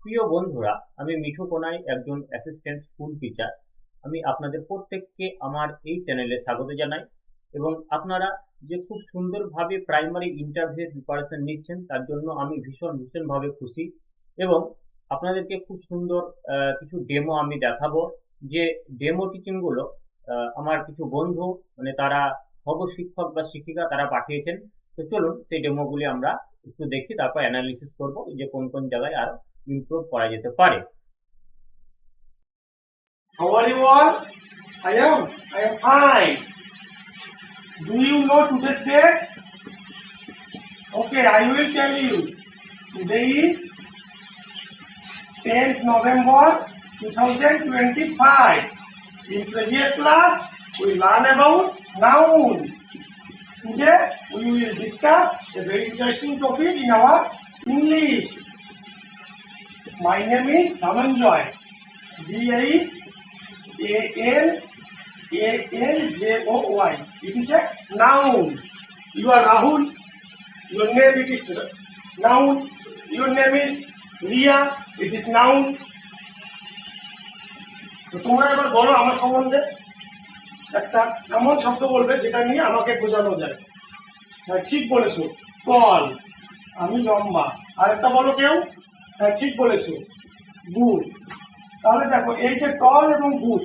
প্রিয় বন্ধুরা, আমি মিঠু কোনাই, একজন অ্যাসিস্ট্যান্ট স্কুল টিচার। আমি আপনাদের প্রত্যেককে আমার এই চ্যানেলে স্বাগত জানাই। এবং আপনারা যে খুব সুন্দরভাবে প্রাইমারি ইন্টারভিউ প্রিপারেশন নিচ্ছেন, তার জন্য আমি ভীষণভাবে খুশি। এবং আপনাদেরকে খুব সুন্দর কিছু ডেমো আমি দেখাবো। যে ডেমো টিচিংগুলো আমার কিছু বন্ধু, মানে তারা খগ শিক্ষক বা শিক্ষিকা, তারা পাঠিয়েছেন। তো চলুন সেই ডেমোগুলি আমরা একটু দেখি, তারপর অ্যানালিসিস করব যে কোন কোন জায়গায় আর ইমপ্রুভ করা যেতে পারে। How are you all? I am fine. Do you know today's date? Okay, I will tell you. Today is 10th November 2025. In previous class, we learned about noun. Today, we will discuss a very interesting topic in our English. My name is Dhananjoy. Daljoy. It is a noun. You are Rahul. Your name it is noun. Your name is Ria. It is noun. তো তোমরা এবার বলো আমার সম্বন্ধে একটা এমন শব্দ বলবে যেটা নিয়ে আমাকে বোঝানো যায়। হ্যাঁ, ঠিক বলেছো, টল, আমি লম্বা। আরেকটা বলো কেউ। হ্যাঁ, ঠিক বলেছো, গুড। তাহলে দেখো, এই যে টল এবং গুড,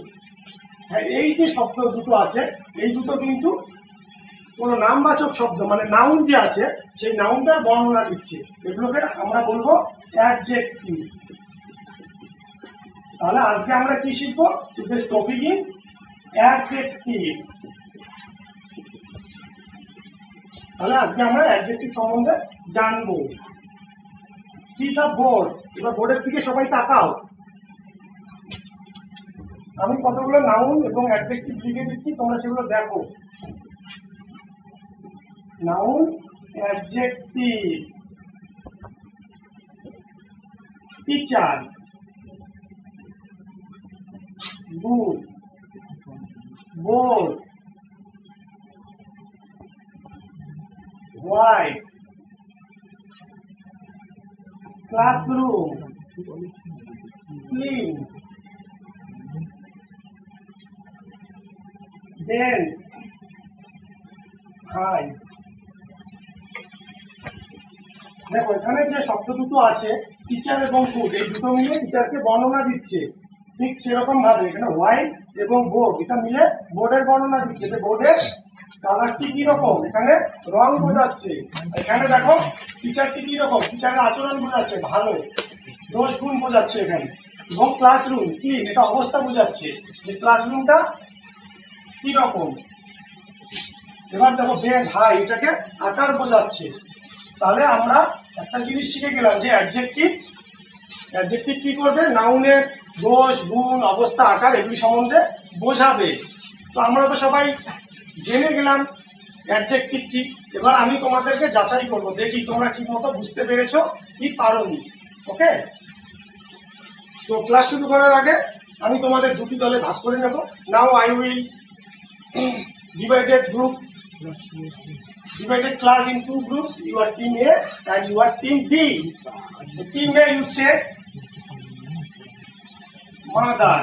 হ্যাঁ, এই যে শব্দ দুটো আছে, এই দুটো কিন্তু কোনো নামবাচক শব্দ, মানে নাউন যে আছে, সেই নাউনটার বর্ণনা দিচ্ছে। এগুলোকে আমরা বলবো অ্যাডজেক্টিভ। তাহলে আজকে আমরা কি শিখবো? This topic is adjective. তাহলে আজকে আমরা অ্যাডজেক্টিভ সম্বন্ধে জানবো। C the board. এবার বোর্ডের দিকে সবাই তাকাও। আমি কতগুলো নাউন এবং অ্যাডজেক্টিভ লিখে দিচ্ছি, তোমরা সেগুলো দেখো। Noun, adjective. Teacher, good, board, white, classroom, clean, den, high. দেখো, এখানে যে শব্দ দুটো আছে, টিচার এবং গুড, এই দুটো মিলে টিচারকে বর্ণনা দিচ্ছে। ঠিক সেরকম ভাবে এখানে হোয়াইট এবং বোর্ড, এটা মিলে বোর্ডের বর্ণনা দিচ্ছে। যে বোর্ডের কালারটি কি রকম, এখানে রং বোঝাচ্ছে। এখানে দেখো টিচারটি কি রকম, টিচারের আচরণ বোঝাচ্ছে, ভালো, দোষ গুণ বোঝাচ্ছে এখানে। এবং ক্লাসরুম ক্লিন, এটা অবস্থা বোঝাচ্ছে যে ক্লাসরুমটা কি রকম। এবার দেখো বেঞ্চ হাই, এটাকে আকার বোঝাচ্ছে। তাহলে আমরা একটা জিনিস শিখে গেলাম যে অ্যাডজেক্টিভ কি করবে, নাউনের দোষ গুণ অবস্থা আকার এগুলি সম্বন্ধে বোঝাবে। তো আমরা তো সবাই জেনে গেলাম অ্যাডজেক্টিভ কি। এবার আমি তোমাদেরকে যাচাই করবো, দেখি তোমরা ঠিক মতো বুঝতে পেরেছো কি পারোনি। ওকে, তো ক্লাস শুরু করার আগে আমি তোমাদের দুটি দলে ভাগ করে নেব। Now I will divided class in two groups. You are team A and you are team B. Team A, you say mother.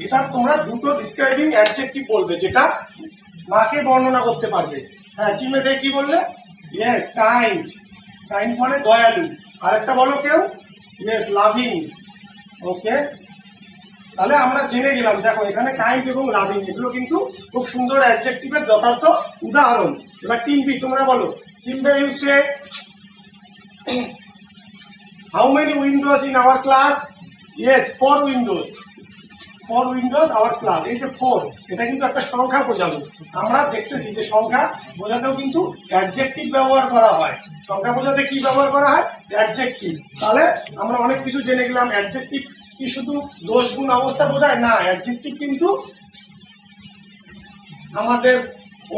এটা তোমরা দুটো ডিসক্রাইবিং অ্যাডজেক্টিভ বলবে, যেটা মাকে বর্ণনা করতে পারবে। হ্যাঁ, টিম এ কি বললে? Yes, kind. কাইন্ড মানে দয়ালু। আরেকটা বলো কেউ। Yes, loving. ওকে, তাহলে আমরা জেনে গেলাম। দেখো, এখানে কাইন্ড এবং লাভিং এগুলো কিন্তু খুব সুন্দর অ্যাডজেক্টিভের যথার্থ উদাহরণ। এবার টিম বি, তোমরা বলো। Team B, you say how many windows in our class? Yes, 4 windows. 4 windows our class. এই যে 4, এটা কিন্তু একটা সংখ্যা বোঝানো। আমরা দেখতেছি যে সংখ্যা বোঝাতেও কিন্তু অ্যাডজেক্টিভ ব্যবহার করা হয়। সংখ্যা বোঝাতে কি ব্যবহার করা হয়? অ্যাডজেক্টিভ। তাহলে আমরা অনেক কিছু জেনে গেলাম। অ্যাডজেক্টিভ কি শুধু দোষ গুণ অবস্থা বোঝায় না, অ্যাডজেক্টিভ কিন্তু আমাদের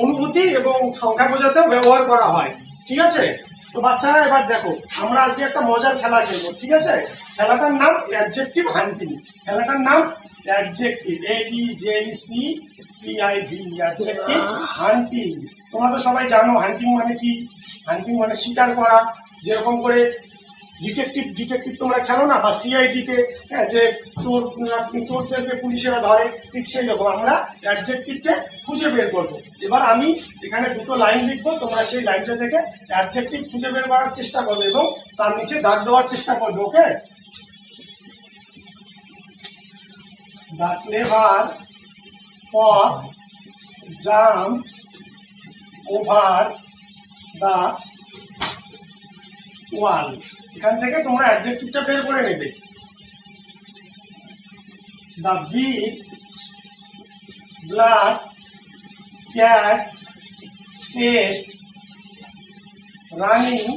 অনুভূতি এবং সংখ্যা বোঝাতেও ব্যবহার করা হয়। ঠিক আছে? তো বাচ্চারা এবার দেখো, আমরা আজকে একটা মজার খেলা খেলবো। ঠিক আছে? খেলাটার নাম অ্যাডজেক্টিভ হান্টিং। খেলাটার নাম অ্যাডজেক্টিভ, ADJECTIV, অ্যাডজেক্টিভ হান্টিং। তোমরা তো সবাই জানো হান্টিং মানে কি। হান্টিং মানে শিকার করা। যেরকম করে ডিটেকটিভ ডিটেকটিভ তোমরা খেলো না, বা সিআইডিতে যে চোরদেরকে পুলিশেরা ধরে, ঠিক সেই রকম আমরা অ্যাডজেক্টিভকে খুঁজে বের করবো। এবার আমি এখানে দুটো লাইন লিখবো, তোমরা সেই লাইনটা থেকে অ্যাডজেক্টিভ খুঁজে বের করার চেষ্টা করবে এবং তার নিচে দাগ দেওয়ার চেষ্টা করবে। Okay? The clever fox jump over the wall. এখান থেকে তোমরা অ্যাডজেক্টিভটা বের করে নেবে। The big black cat faced running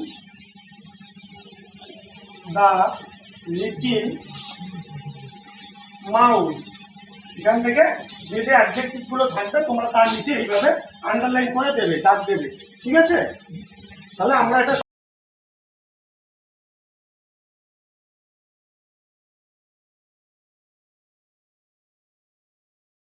the little mouse। এখান থেকে যে যে অ্যাডজেক্টিভ গুলো থাকবে তোমরা তার নিচে এইভাবে আন্ডারলাইন করে দেবে, দাগ দেবে। ঠিক আছে? তাহলে আমরা এটা